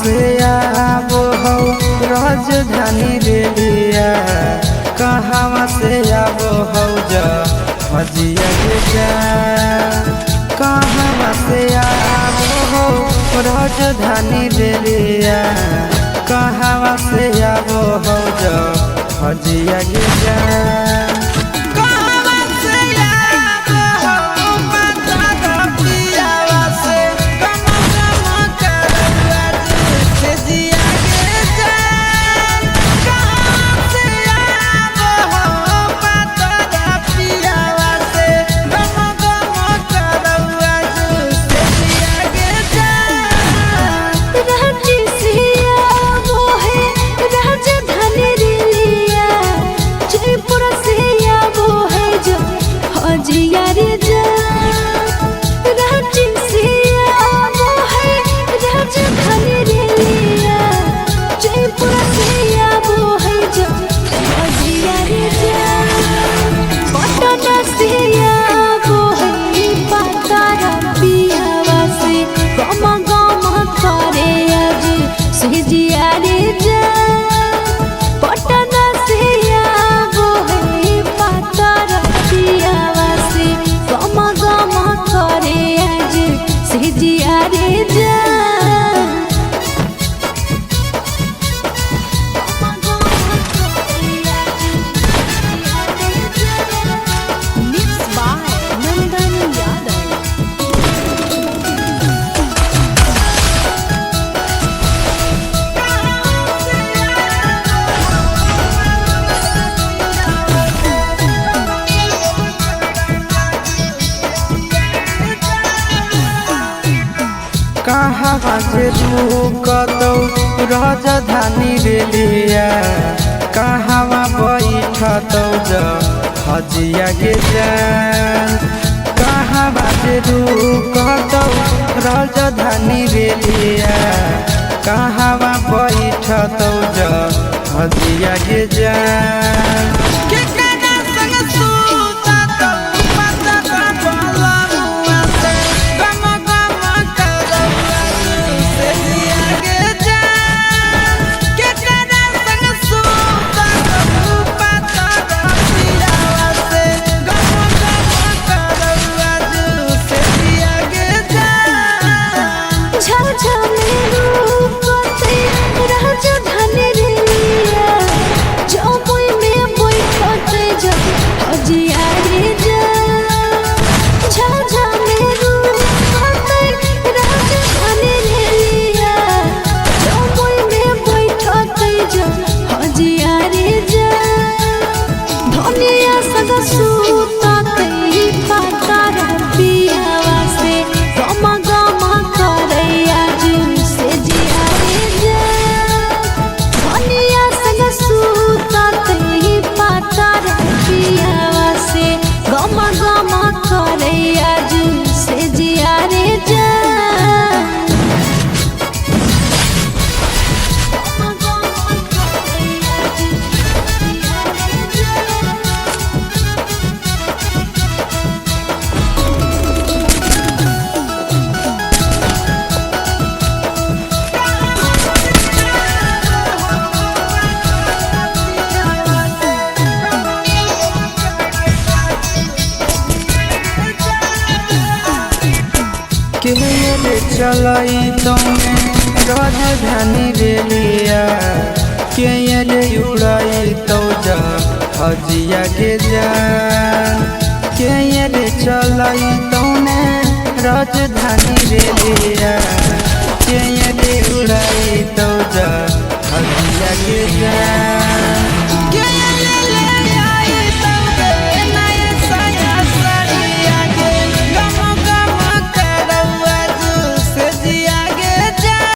से आबो हो राजधानी रेलिया, कहवा से आबो हो जा हजिया के जा। कहवा से आबो हो राजधानी रेलिया, कहवा से आबो हो जा हजिया के जा। कहवा से रुकतौ राजधानी रेलिया, कहवा बैठतौ जा हजिया के जा। कहवा से रुकतौ राजधानी रेलिया, कहवा बैठतौ जा हजिया के जा। के चलाई तौने राजधानी रेलिया, के उड़ाई तो जा हजिया के जा। के चलाई तौने राजधानी रेलिया, के उड़ाई तो जा हजिया के जा।